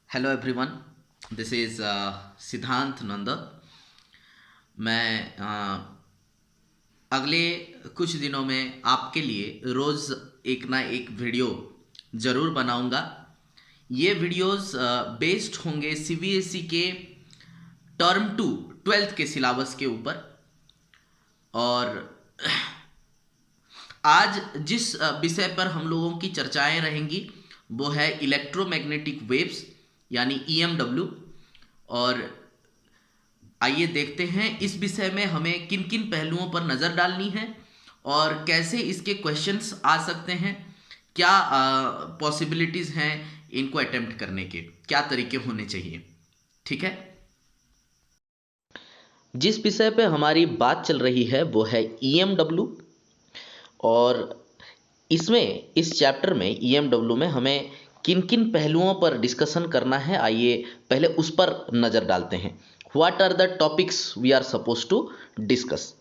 Hello everyone, this is सिद्धांत नंद। मैं अगले कुछ दिनों में आपके लिए रोज़ एक ना एक वीडियो ज़रूर बनाऊंगा। ये वीडियोस बेस्ड होंगे सीबीएसई के टर्म 2 ट्वेल्थ के सिलेबस के ऊपर। और आज जिस विषय पर हम लोगों की चर्चाएं रहेंगी वो है इलेक्ट्रोमैग्नेटिक वेव्स यानी ईएमडब्ल्यू। और आइए देखते हैं इस विषय में हमें किन किन पहलुओं पर नज़र डालनी है और कैसे इसके क्वेश्चंस आ सकते हैं, क्या पॉसिबिलिटीज़ हैं इनको अटेम्प्ट करने के, क्या तरीके होने चाहिए। ठीक है। जिस विषय पे हमारी बात चल रही है वो है ईएमडब्ल्यू। और इसमें इस चैप्टर में ईएमडब्ल्यू में हमें किन किन पहलुओं पर डिस्कशन करना है, आइए पहले उस पर नज़र डालते हैं। What are the topics we are suppose to discuss.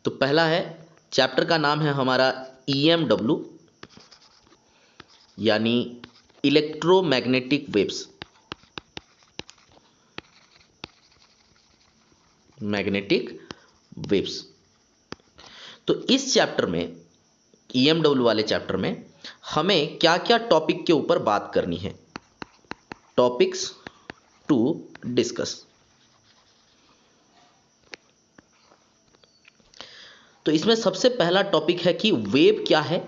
तो पहला है, चैप्टर का नाम है हमारा ईएमडब्ल्यू यानी इलेक्ट्रोमैग्नेटिक वेव्स, मैग्नेटिक वेव्स। तो इस चैप्टर में, ईएमडब्ल्यू वाले चैप्टर में हमें क्या क्या टॉपिक के ऊपर बात करनी है, टॉपिक्स टू डिस्कस। तो इसमें सबसे पहला टॉपिक है कि वेव क्या है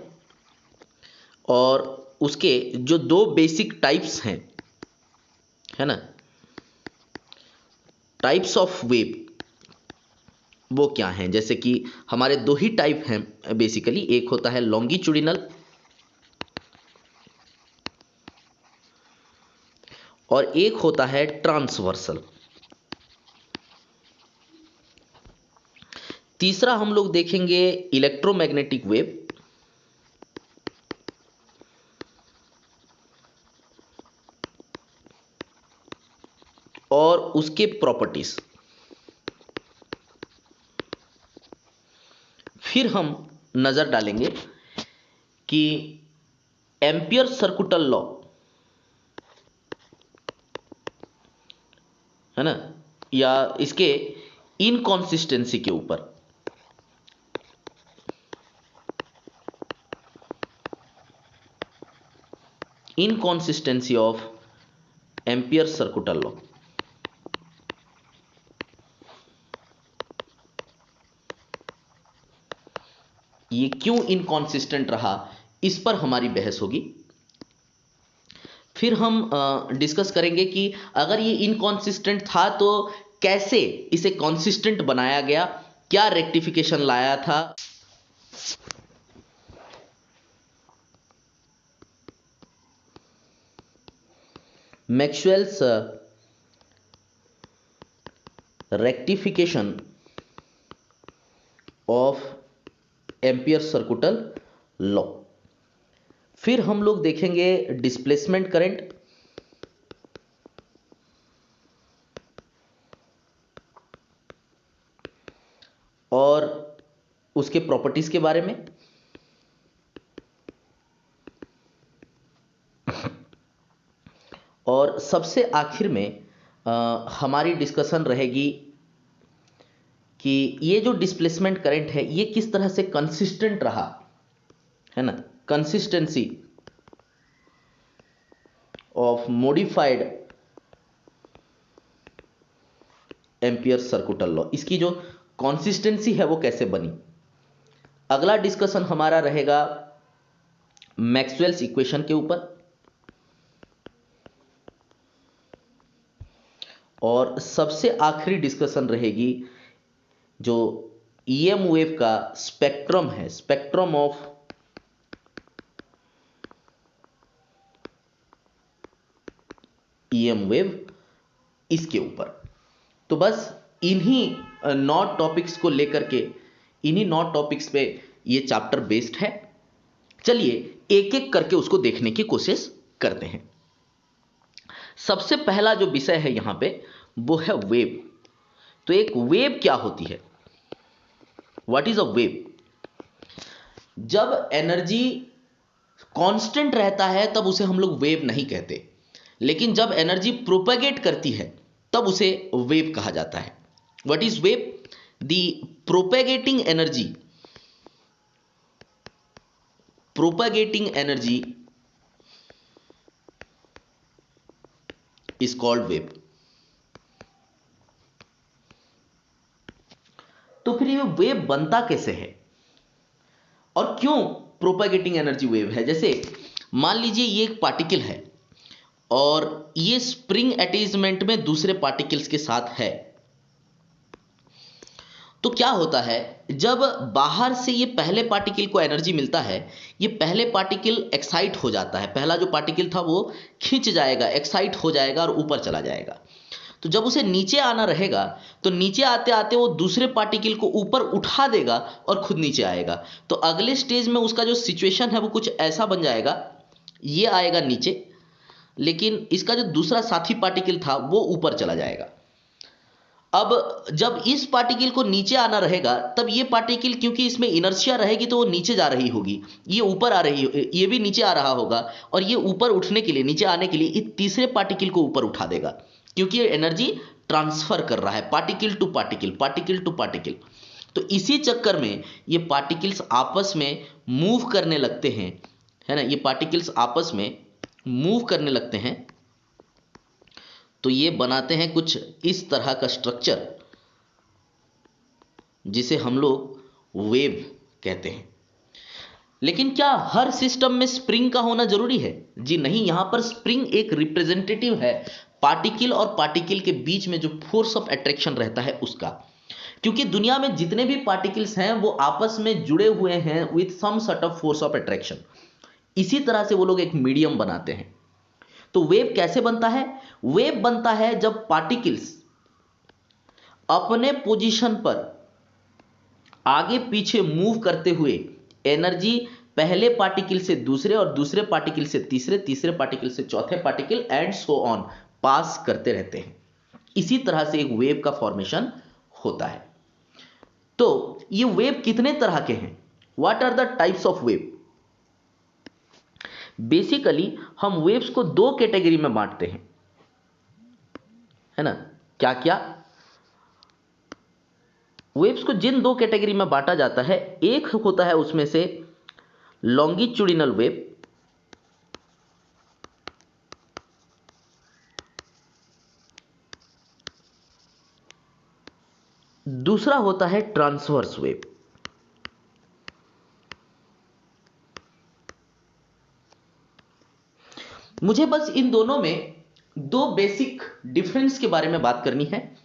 और उसके जो दो बेसिक टाइप्स हैं, है ना, टाइप्स ऑफ वेव वो क्या हैं। जैसे कि हमारे दो ही टाइप हैं बेसिकली, एक होता है लॉन्गिट्यूडिनल और एक होता है ट्रांसवर्सल। तीसरा हम लोग देखेंगे इलेक्ट्रोमैग्नेटिक वेव और उसके प्रॉपर्टीज। फिर हम नजर डालेंगे कि एम्पियर सर्कुटल लॉ, है ना, या इसके इनकॉन्सिस्टेंसी के ऊपर। इनकॉन्सिस्टेंसी ऑफ एम्पियर सर्कुटल लॉ, ये क्यों इनकॉन्सिस्टेंट रहा, इस पर हमारी बहस होगी। फिर हम डिस्कस करेंगे कि अगर ये इनकॉन्सिस्टेंट था तो कैसे इसे कॉन्सिस्टेंट बनाया गया, क्या रेक्टिफिकेशन लाया था। Maxwell's rectification of ampere सर्कुटल law. फिर हम लोग देखेंगे डिस्प्लेसमेंट करंट और उसके प्रॉपर्टीज के बारे में। और सबसे आखिर में हमारी डिस्कशन रहेगी कि ये जो डिस्प्लेसमेंट करंट है ये किस तरह से कंसिस्टेंट रहा, है ना, consistency of modified ampere सर्कुटल law, इसकी जो कंसिस्टेंसी है वो कैसे बनी। अगला डिस्कशन हमारा रहेगा मैक्सवेल्स इक्वेशन के ऊपर और सबसे आखिरी डिस्कशन रहेगी जो ईएम वेव का स्पेक्ट्रम है, स्पेक्ट्रम ऑफ ईएम वेव, इसके ऊपर। तो बस इन्हीं 9 टॉपिक्स को लेकर के, इन्हीं 9 टॉपिक्स पे ये चैप्टर बेस्ड है। चलिए एक एक करके उसको देखने की कोशिश करते हैं। सबसे पहला जो विषय है यहां पे वो है वेव। तो एक वेव क्या होती है, व्हाट इज अ वेव। जब एनर्जी कांस्टेंट रहता है तब उसे हम लोग वेव नहीं कहते, लेकिन जब एनर्जी प्रोपेगेट करती है तब उसे वेव कहा जाता है। What is wave? The propagating energy is called wave. तो फिर ये वेव बनता कैसे है और क्यों प्रोपेगेटिंग एनर्जी वेव है? जैसे मान लीजिए ये एक पार्टिकल है और ये स्प्रिंग अटैचमेंट में दूसरे पार्टिकल्स के साथ है। तो क्या होता है, जब बाहर से ये पहले पार्टिकल को एनर्जी मिलता है, ये पहले पार्टिकल एक्साइट हो जाता है, पहला जो पार्टिकल था वो खिंच जाएगा, एक्साइट हो जाएगा और ऊपर चला जाएगा। तो जब उसे नीचे आना रहेगा तो नीचे आते आते वो दूसरे पार्टिकल को ऊपर उठा देगा और खुद नीचे आएगा। तो अगले स्टेज में उसका जो सिचुएशन है वो कुछ ऐसा बन जाएगा, ये आएगा नीचे, लेकिन इसका जो दूसरा साथी पार्टिकल था वो ऊपर चला जाएगा। अब जब इस पार्टिकल को नीचे आना रहेगा तब ये पार्टिकल, क्योंकि इसमें इनर्शिया रहेगी तो वो नीचे जा रही होगी, ये ऊपर आ रही, ये भी नीचे आ रहा होगा, और ये ऊपर उठने के लिए, नीचे आने के लिए इस तीसरे पार्टिकल को ऊपर उठा देगा, क्योंकि ये एनर्जी ट्रांसफर कर रहा है पार्टिकल टू पार्टिकल। तो इसी चक्कर में ये पार्टिकल्स आपस में मूव करने लगते हैं, है ना, ये पार्टिकल्स आपस में मूव करने लगते हैं। तो ये बनाते हैं कुछ इस तरह का स्ट्रक्चर जिसे हम लोग वेव कहते हैं। लेकिन क्या हर सिस्टम में स्प्रिंग का होना जरूरी है? जी नहीं, यहां पर स्प्रिंग एक रिप्रेजेंटेटिव है पार्टिकल और पार्टिकल के बीच में जो फोर्स ऑफ अट्रैक्शन रहता है उसका, क्योंकि दुनिया में जितने भी पार्टिकल्स हैं वो आपस में जुड़े हुए हैं with some sort of force of attraction. इसी तरह से वो लोग एक मीडियम बनाते हैं। तो वेव कैसे बनता है? वेव बनता है जब पार्टिकल्स अपने पोजीशन पर आगे पीछे मूव करते हुए एनर्जी पहले पार्टिकल से दूसरे और दूसरे पार्टिकल से तीसरे, तीसरे पार्टिकल से चौथे पार्टिकल एंड सो ऑन पास करते रहते हैं। इसी तरह से एक वेव का फॉर्मेशन होता है। तो ये वेव कितने तरह के हैं? What are the types of wave? Basically हम वेव्स को दो कैटेगरी में बांटते हैं, है ना। क्या क्या? वेव्स को जिन दो कैटेगरी में बांटा जाता है, एक होता है उसमें से लॉन्गिट्यूडिनल वेव, दूसरा होता है ट्रांसवर्स वेव। मुझे बस इन दोनों में दो बेसिक डिफरेंस के बारे में बात करनी है,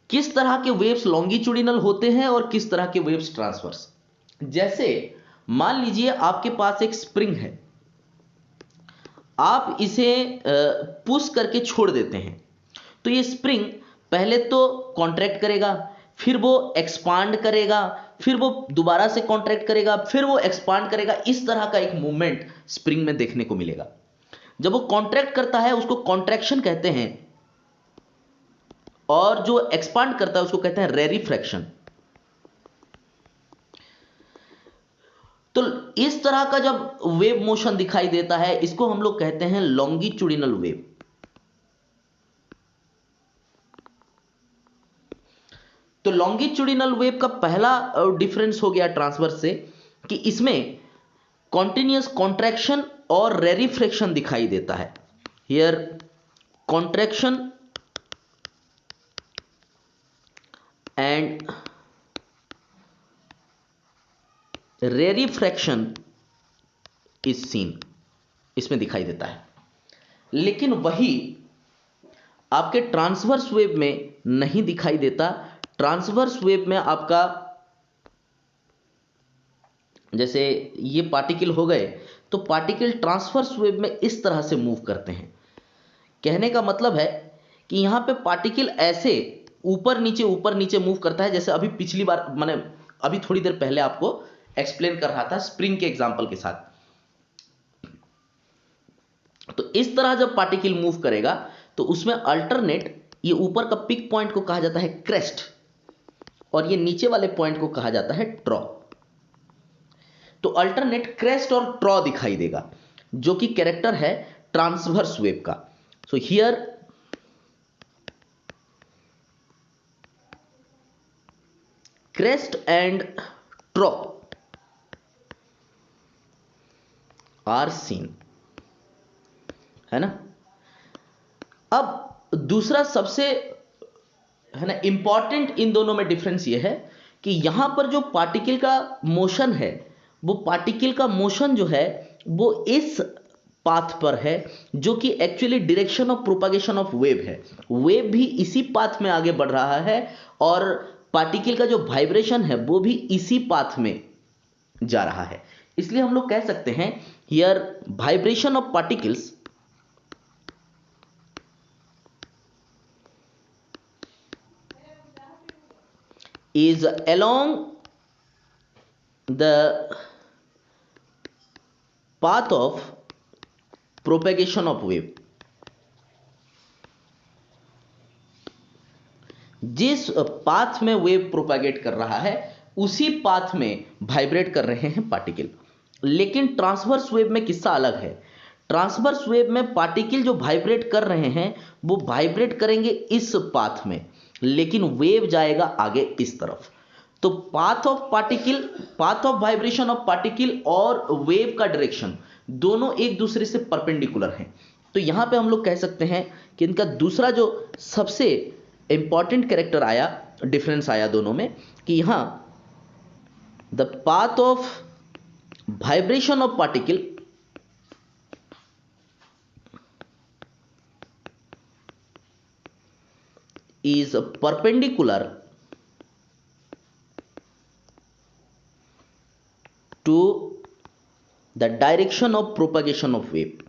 किस तरह के वेव्स लॉन्गिट्यूडिनल होते हैं और किस तरह के वेव्स ट्रांसवर्स। जैसे मान लीजिए आपके पास एक स्प्रिंग है, आप इसे पुश करके छोड़ देते हैं, तो ये स्प्रिंग पहले तो कॉन्ट्रैक्ट करेगा, फिर वो एक्सपांड करेगा, फिर वो दोबारा से कॉन्ट्रैक्ट करेगा, फिर वो एक्सपांड करेगा। इस तरह का एक मूवमेंट स्प्रिंग में देखने को मिलेगा। जब वो कॉन्ट्रैक्ट करता है उसको कॉन्ट्रैक्शन कहते हैं, और जो एक्सपांड करता है उसको कहते हैं रेरिफ्रैक्शन। तो इस तरह का जब वेव मोशन दिखाई देता है इसको हम लोग कहते हैं लॉन्गिट्यूडिनल वेव। तो लॉन्गिट्यूडिनल वेव का पहला डिफरेंस हो गया ट्रांसवर्स से, कि इसमें कॉन्टिन्यूअस कॉन्ट्रैक्शन और रेरिफ्रैक्शन दिखाई देता है। Here contraction and rarefaction is seen, इसमें दिखाई देता है। लेकिन वही आपके ट्रांसवर्स वेव में नहीं दिखाई देता। ट्रांसवर्स वेव में आपका, जैसे ये पार्टिकल हो गए, तो पार्टिकल ट्रांसवर्स वेव में इस तरह से मूव करते हैं। कहने का मतलब है कि यहां पे पार्टिकल ऐसे ऊपर नीचे मूव करता है, जैसे अभी पिछली बार मैंने अभी थोड़ी देर पहले आपको एक्सप्लेन कर रहा था स्प्रिंग के एग्जांपल के साथ। तो इस तरह जब पार्टिकल मूव करेगा तो उसमें अल्टरनेट, ये ऊपर का पिक पॉइंट को कहा जाता है क्रेस्ट और ये नीचे वाले पॉइंट को कहा जाता है ट्रॉ। तो अल्टरनेट क्रेस्ट और ट्रॉ दिखाई देगा, जो कि कैरेक्टर है ट्रांसवर्स वेव का। So here crest and trough are seen, है ना। अब दूसरा सबसे, है ना, इंपॉर्टेंट इन दोनों में डिफरेंस ये है कि यहां पर जो पार्टिकल का मोशन है, वो पार्टिकल का मोशन जो है वो इस पाथ पर है जो कि actually direction of propagation of wave है। वेव भी इसी पाथ में आगे बढ़ रहा है और पार्टिकल का जो वाइब्रेशन है वो भी इसी पाथ में जा रहा है। इसलिए हम लोग कह सकते हैं here vibration of particles is along the path of propagation of wave। जिस पाथ में वेव प्रोपागेट कर रहा है उसी पाथ में वाइब्रेट कर रहे हैं पार्टिकल। लेकिन ट्रांसवर्स वेव में किस्सा अलग है। ट्रांसवर्स वेव में पार्टिकल जो वाइब्रेट कर रहे हैं वो वाइब्रेट करेंगे इस पाथ में, लेकिन वेव जाएगा आगे इस तरफ। तो path of particle, path of vibration of particle और वेव का डायरेक्शन दोनों एक दूसरे से परपेंडिकुलर हैं। तो यहां पे हम लोग कह सकते हैं कि इनका दूसरा जो सबसे इंपॉर्टेंट कैरेक्टर आया, डिफरेंस आया दोनों में, कि यहां the path of vibration of particle is perpendicular to the direction of propagation of wave।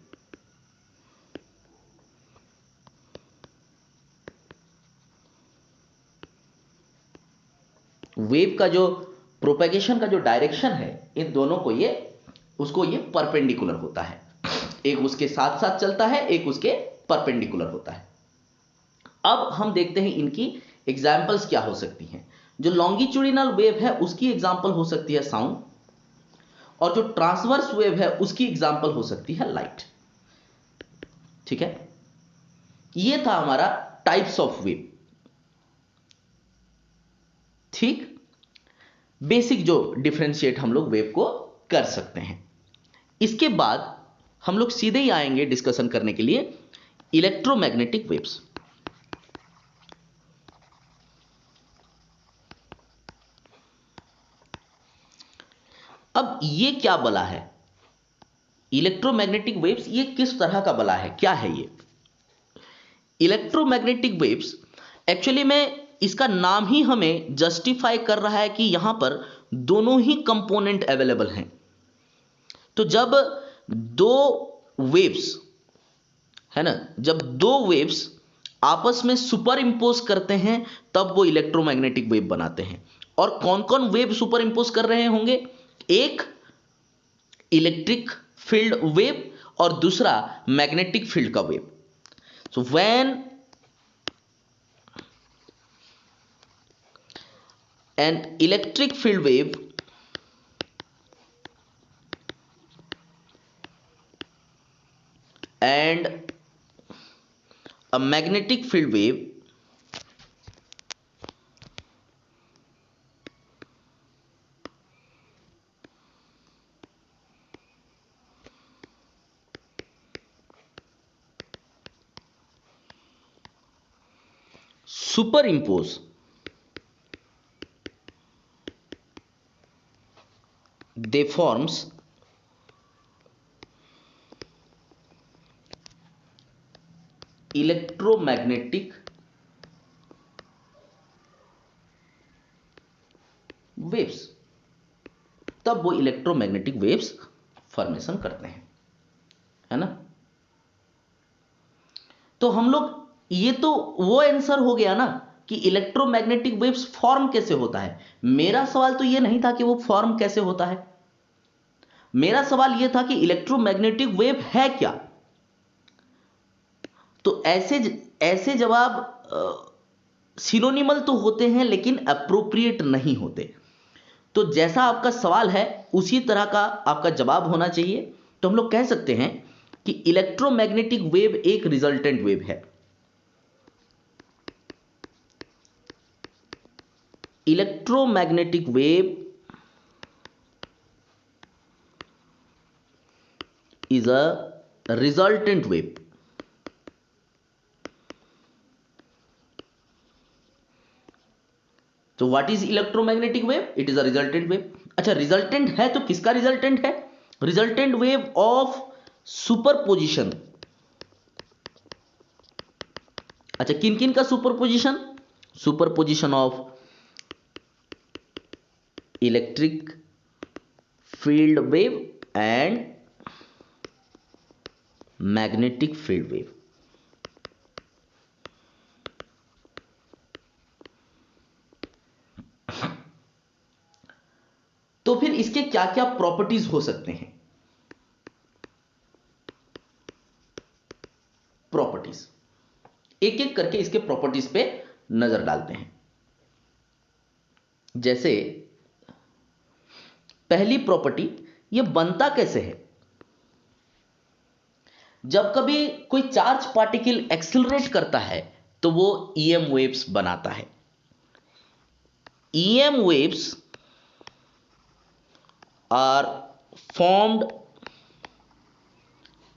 Wave का जो प्रोपेगेशन का जो डायरेक्शन है इन दोनों को उसको ये परपेंडिकुलर होता है। एक उसके साथ साथ चलता है, एक उसके परपेंडिकुलर होता है। अब हम देखते हैं इनकी एग्जाम्पल्स क्या हो सकती हैं। जो लॉन्गिट्यूडिनल वेव है उसकी एग्जाम्पल हो सकती है साउंड, और जो ट्रांसवर्स वेव है उसकी एग्जाम्पल हो सकती है लाइट। ठीक है, ये था हमारा टाइप्स ऑफ वेव। ठीक, बेसिक जो डिफरेंशिएट हम लोग वेव को कर सकते हैं। इसके बाद हम लोग सीधे ही आएंगे डिस्कशन करने के लिए इलेक्ट्रोमैग्नेटिक वेव्स। अब ये क्या बला है इलेक्ट्रोमैग्नेटिक वेव्स, ये किस तरह का बला है, क्या है ये इलेक्ट्रोमैग्नेटिक वेव्स? एक्चुअली में इसका नाम ही हमें जस्टिफाई कर रहा है कि यहां पर दोनों ही कंपोनेंट अवेलेबल हैं। तो जब दो वेव्स, है ना, जब दो वेव्स आपस में सुपर इंपोज करते हैं तब वो इलेक्ट्रोमैग्नेटिक वेव बनाते हैं। और कौन कौन वेव सुपर इंपोज कर रहे होंगे? एक इलेक्ट्रिक फील्ड वेव और दूसरा मैग्नेटिक फील्ड का wave. So when an electric field wave and a magnetic field wave superimpose they forms electromagnetic waves. तब वो इलेक्ट्रोमैग्नेटिक वेव्स फॉर्मेशन करते हैं, है ना। तो हम लोग, ये तो वो आंसर हो गया ना कि इलेक्ट्रोमैग्नेटिक वेव्स फॉर्म कैसे होता है। मेरा सवाल तो ये नहीं था कि वो फॉर्म कैसे होता है, मेरा सवाल ये था कि इलेक्ट्रोमैग्नेटिक वेव है क्या। तो ऐसे जवाब सिनोनिमल तो होते हैं लेकिन अप्रोप्रिएट नहीं होते। तो जैसा आपका सवाल है उसी तरह का आपका जवाब होना चाहिए। तो हम लोग कह सकते हैं कि इलेक्ट्रोमैग्नेटिक वेव एक रिजल्टेंट वेव है। Electromagnetic wave is a resultant wave। तो what is electromagnetic wave? It is a resultant wave. अच्छा, रिजल्टेंट है तो किसका रिजल्टेंट है? Resultant wave of superposition. अच्छा, किन किन का superposition? Superposition of electric field wave and magnetic field wave. तो फिर इसके क्या क्या प्रॉपर्टीज हो सकते हैं? प्रॉपर्टीज एक एक करके इसके प्रॉपर्टीज पे नजर डालते हैं। जैसे पहली प्रॉपर्टी, ये बनता कैसे है? जब कभी कोई चार्ज पार्टिकल एक्सिलरेट करता है तो वो ईएम वेव्स बनाता है। EM waves are formed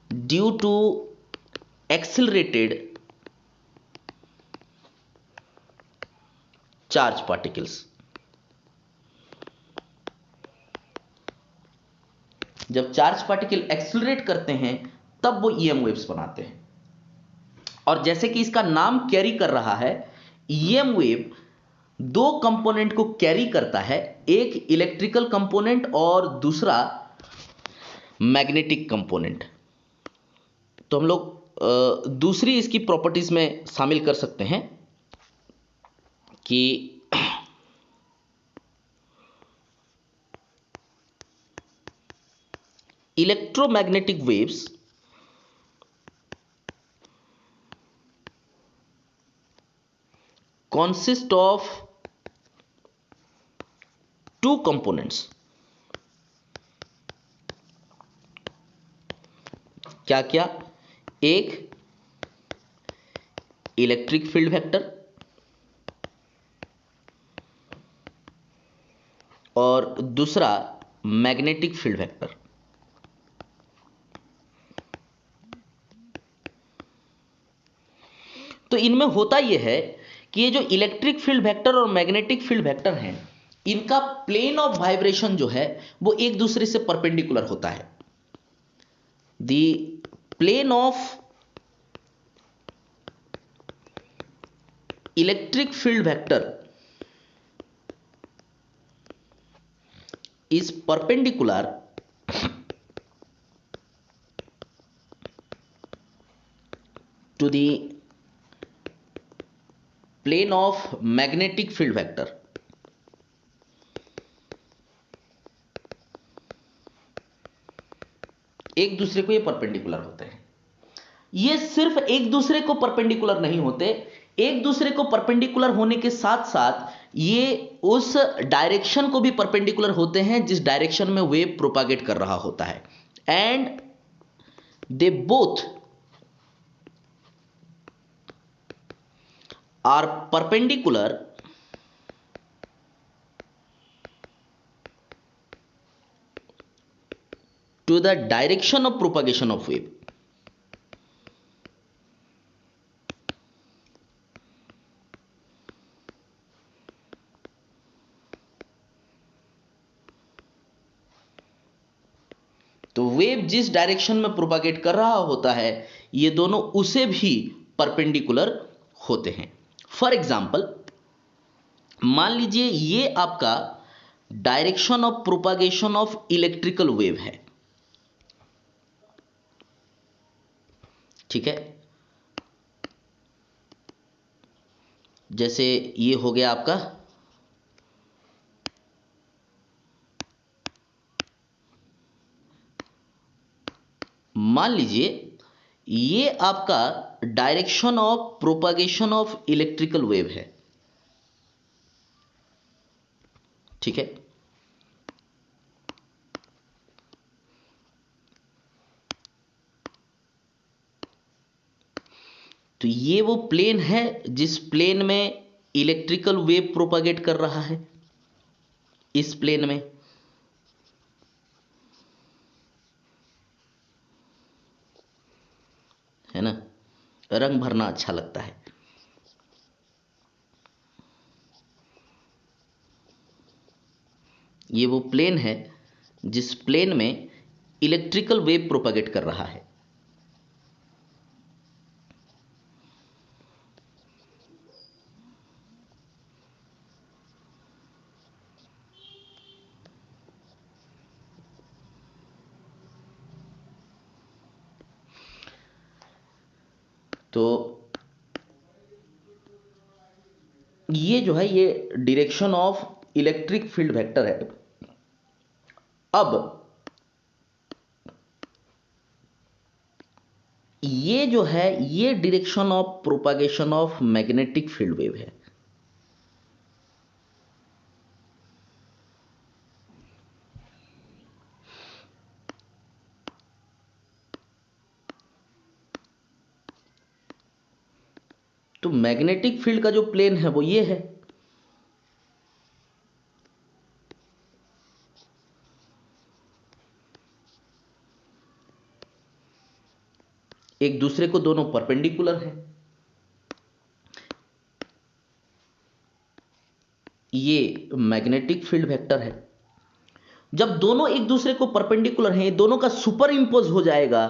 due to accelerated charge particles. जब चार्ज पार्टिकल एक्सिलरेट करते हैं तब वो ईएम वेव्स बनाते हैं। और जैसे कि इसका नाम कैरी कर रहा है, ईएम वेव दो कंपोनेंट को कैरी करता है, एक इलेक्ट्रिकल कंपोनेंट और दूसरा मैग्नेटिक कंपोनेंट। तो हम लोग दूसरी इसकी प्रॉपर्टीज में शामिल कर सकते हैं कि electromagnetic waves consist of two components। क्या क्या? एक इलेक्ट्रिक फील्ड वेक्टर और दूसरा मैग्नेटिक फील्ड वेक्टर। तो इनमें होता यह है कि ये जो इलेक्ट्रिक फील्ड वेक्टर और मैग्नेटिक फील्ड वेक्टर हैं, इनका प्लेन ऑफ वाइब्रेशन जो है वो एक दूसरे से परपेंडिकुलर होता है। The plane of electric field vector is perpendicular to the plane of magnetic field vector। एक दूसरे को ये परपेंडिकुलर होते हैं। ये सिर्फ एक दूसरे को परपेंडिकुलर नहीं होते, एक दूसरे को परपेंडिकुलर होने के साथ साथ ये उस डायरेक्शन को भी परपेंडिकुलर होते हैं जिस डायरेक्शन में वेव प्रोपागेट कर रहा होता है। And they both are perpendicular to the direction of propagation of wave। तो वेव जिस डायरेक्शन में प्रोपागेट कर रहा होता है ये दोनों उसे भी परपेंडिकुलर होते हैं। फॉर एग्जाम्पल, मान लीजिए ये आपका direction of propagation of electrical wave है, ठीक है। जैसे ये हो गया आपका मान लीजिए ये आपका direction of propagation of electrical wave है, ठीक है। तो ये वो प्लेन है जिस प्लेन में इलेक्ट्रिकल वेव प्रोपागेट कर रहा है, इस प्लेन में। है ना, रंग भरना अच्छा लगता है। ये वो प्लेन है जिस प्लेन में इलेक्ट्रिकल वेव प्रोपागेट कर रहा है। तो ये जो है ये direction of electric field vector है। अब ये जो है ये direction of propagation of magnetic field wave है। तो मैग्नेटिक फील्ड का जो प्लेन है वो ये है। एक दूसरे को दोनों परपेंडिकुलर है। ये मैग्नेटिक फील्ड वेक्टर है। जब दोनों एक दूसरे को परपेंडिकुलर हैं, दोनों का सुपर इंपोज हो जाएगा,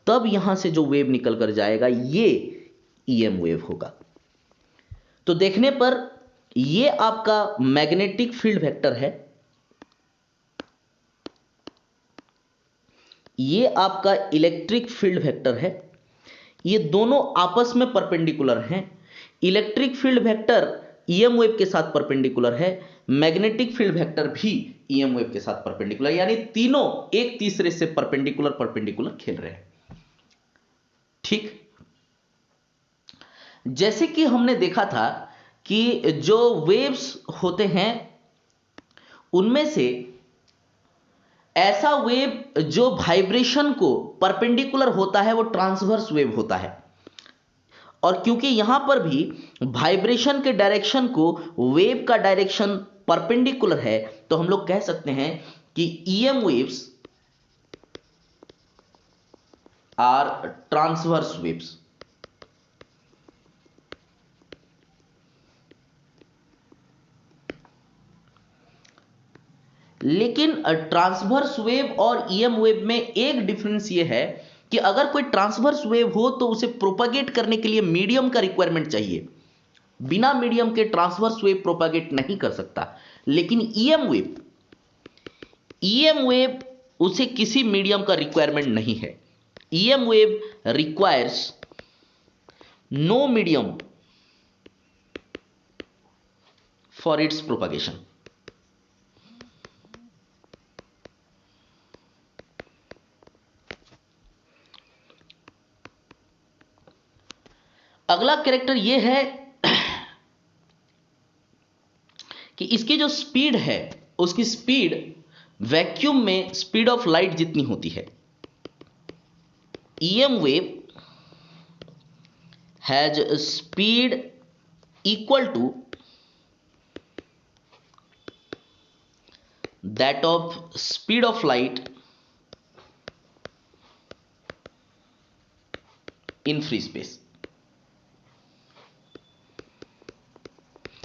तब यहां से जो वेव निकल कर जाएगा ये ईएम वेव होगा। तो देखने पर ये आपका मैग्नेटिक फील्ड वेक्टर है, ये आपका इलेक्ट्रिक फील्ड वेक्टर है। ये दोनों आपस में परपेंडिकुलर हैं। Electric field vector EM wave के साथ परपेंडिकुलर है, मैग्नेटिक फील्ड वेक्टर भी ईएम वेव के साथ परपेंडिकुलर, यानी तीनों एक तीसरे से परपेंडिकुलर परपेंडिकुलर खेल रहे हैं। ठीक, जैसे कि हमने देखा था कि जो वेव्स होते हैं उनमें से ऐसा वेव जो वाइब्रेशन को परपेंडिकुलर होता है वो ट्रांसवर्स वेव होता है। और क्योंकि यहां पर भी वाइब्रेशन के डायरेक्शन को वेव का डायरेक्शन परपेंडिकुलर है, तो हम लोग कह सकते हैं कि EM waves are transverse waves. लेकिन ट्रांसवर्स वेव और ईएम वेव में एक डिफरेंस यह है कि अगर कोई ट्रांसवर्स वेव हो तो उसे प्रोपागेट करने के लिए मीडियम का रिक्वायरमेंट चाहिए। बिना मीडियम के ट्रांसवर्स वेव प्रोपागेट नहीं कर सकता। लेकिन ईएम वेव उसे किसी मीडियम का रिक्वायरमेंट नहीं है। EM wave requires no medium for its propagation. अगला कैरेक्टर यह है कि इसकी जो स्पीड है उसकी स्पीड वैक्यूम में स्पीड ऑफ लाइट जितनी होती है। EM wave has speed equal to that of speed of light in free space.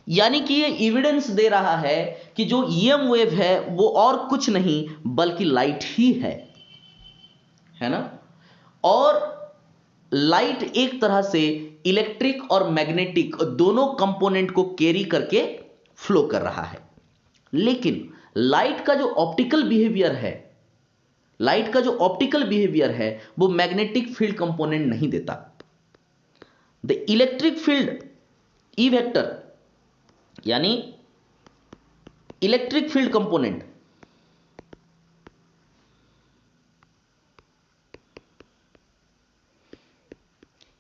यानी कि ये एविडेंस दे रहा है कि जो ईएम वेव है वो और कुछ नहीं बल्कि लाइट ही है ना। और लाइट एक तरह से इलेक्ट्रिक और मैग्नेटिक दोनों कंपोनेंट को कैरी करके फ्लो कर रहा है। लेकिन लाइट का जो ऑप्टिकल बिहेवियर है वो मैग्नेटिक फील्ड कंपोनेंट नहीं देता। The electric field E vector यानी इलेक्ट्रिक फील्ड कंपोनेंट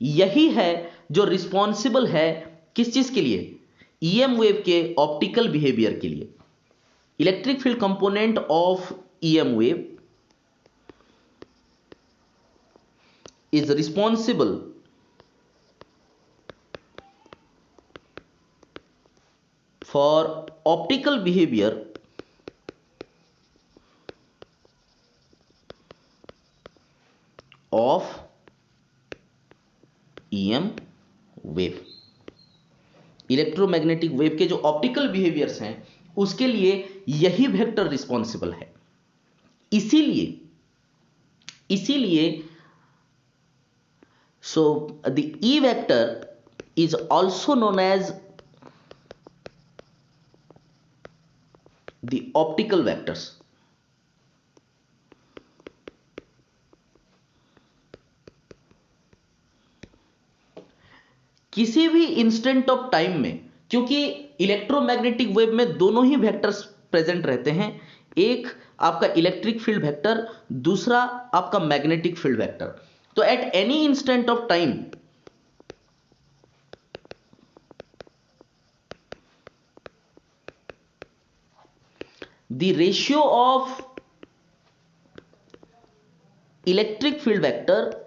यही है जो रिस्पॉन्सिबल है किस चीज के लिए? ईएम वेव के ऑप्टिकल बिहेवियर के लिए। Electric field component of EM wave is responsible for optical behavior of EM wave. Electromagnetic wave के जो ऑप्टिकल बिहेवियर्स हैं उसके लिए यही वेक्टर रिस्पॉन्सिबल है। इसीलिए so the E vector is also known as the optical vectors। किसी भी इंस्टेंट ऑफ टाइम में, क्योंकि इलेक्ट्रोमैग्नेटिक वेव में दोनों ही वेक्टर्स प्रेजेंट रहते हैं, एक आपका इलेक्ट्रिक फील्ड वेक्टर, दूसरा आपका मैग्नेटिक फील्ड वेक्टर। तो at any instant of time the ratio of electric field vector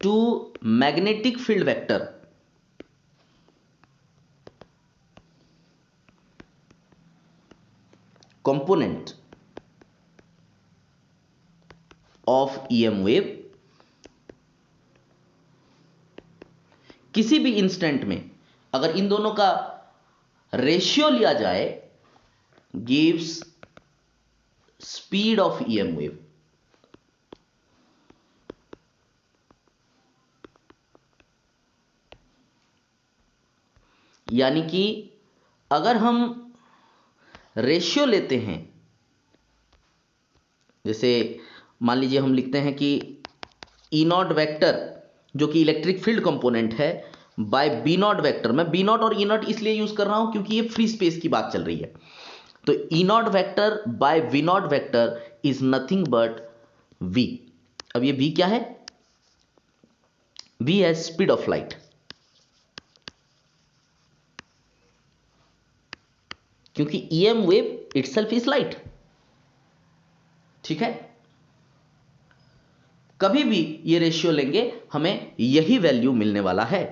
to magnetic field vector component of EM wave किसी भी इंस्टेंट में अगर इन दोनों का रेशियो लिया जाए gives speed of EM wave। यानी कि अगर हम रेशियो लेते हैं, जैसे मान लीजिए हम लिखते हैं कि ई नॉट वेक्टर जो कि इलेक्ट्रिक फील्ड कंपोनेंट है बाय बी नॉट वेक्टर। मैं बी नॉट और ई नॉट इसलिए यूज कर रहा हूं क्योंकि ये फ्री स्पेस की बात चल रही है। तो E naught vector by V naught vector is nothing but V. अब ये वी क्या है? वी है स्पीड ऑफ लाइट, क्योंकि EM wave itself is light. ठीक है, कभी भी ये रेशियो लेंगे हमें यही वैल्यू मिलने वाला है।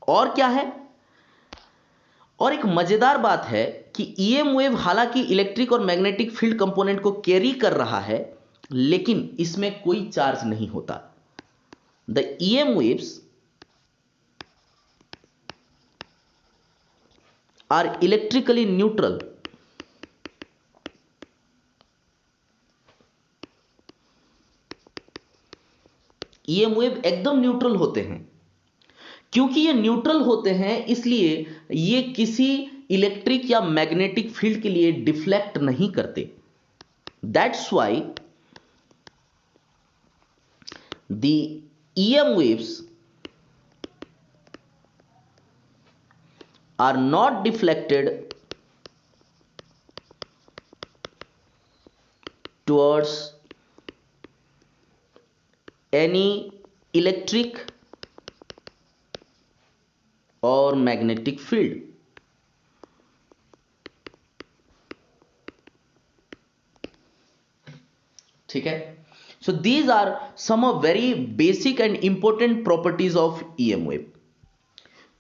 और क्या है, और एक मजेदार बात है कि EM वेव हालांकि इलेक्ट्रिक और मैग्नेटिक फील्ड कंपोनेंट को कैरी कर रहा है, लेकिन इसमें कोई चार्ज नहीं होता। The EM waves are electrically neutral EM wave एकदम न्यूट्रल होते हैं। क्योंकि ये न्यूट्रल होते हैं इसलिए ये किसी इलेक्ट्रिक या मैग्नेटिक फील्ड के लिए डिफ्लेक्ट नहीं करते। That's why the EM waves are not deflected towards any electric or magnetic field। ठीक है, so these are some of very basic and important properties of EM wave।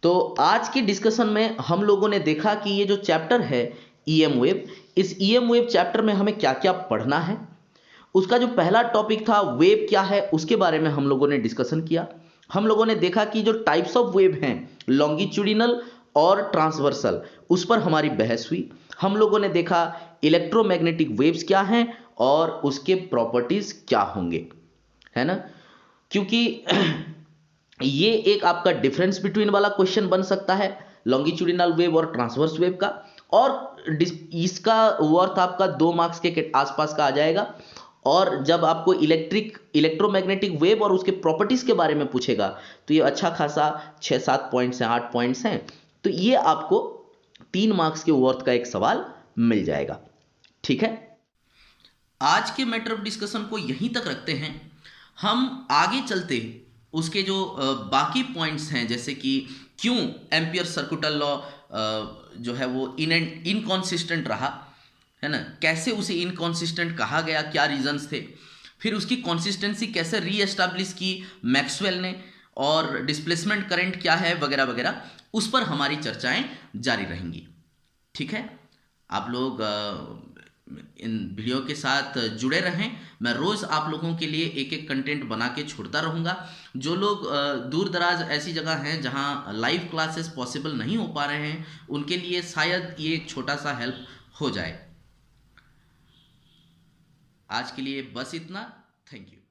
तो आज की डिस्कशन में हम लोगों ने देखा कि ये जो चैप्टर है EM वेव, इस EM वेव चैप्टर में हमें क्या क्या पढ़ना है। उसका जो पहला टॉपिक था वेव क्या है उसके बारे में हम लोगों ने डिस्कशन किया। हम लोगों ने देखा कि जो टाइप्स ऑफ वेव हैं लॉन्गिट्यूडिनल और ट्रांसवर्सल, उस पर हमारी बहस हुई। हम लोगों ने देखा इलेक्ट्रोमैग्नेटिक वेव्स क्या हैं और उसके प्रॉपर्टीज क्या होंगे, है ना। क्योंकि ये एक आपका डिफरेंस बिटवीन वाला क्वेश्चन बन सकता है लॉन्गिट्यूडिनल वेव और ट्रांसवर्स वेव का, और इसका वर्थ आपका 2 मार्क्स के आसपास का आ जाएगा। और जब आपको इलेक्ट्रोमैग्नेटिक वेव और उसके प्रॉपर्टीज के बारे में पूछेगा तो ये अच्छा खासा 6-7 पॉइंट्स हैं, 8 पॉइंट्स हैं, तो ये आपको 3 मार्क्स के वर्थ का एक सवाल मिल जाएगा। ठीक है, आज के मैटर ऑफ डिस्कशन को यहीं तक रखते हैं। हम आगे चलते उसके जो बाकी पॉइंट्स हैं, जैसे कि क्यों एम्पियर सर्कुटल लॉ जो है वो इनकॉन्सिस्टेंट रहा, है ना, कैसे उसे इनकॉन्सिस्टेंट कहा गया, क्या रीजंस थे, फिर उसकी कंसिस्टेंसी कैसे रीएस्टैब्लिश की मैक्सवेल ने, और डिस्प्लेसमेंट करंट क्या है वगैरह वगैरह, उस पर हमारी चर्चाएं जारी रहेंगी। ठीक है, आप लोग इन वीडियो के साथ जुड़े रहें। मैं रोज़ आप लोगों के लिए एक एक कंटेंट बना के छोड़ता रहूँगा। जो लोग दूर दराज ऐसी जगह हैं जहाँ लाइव क्लासेस पॉसिबल नहीं हो पा रहे हैं, उनके लिए शायद ये एक छोटा सा हेल्प हो जाए। आज के लिए बस इतना। Thank you.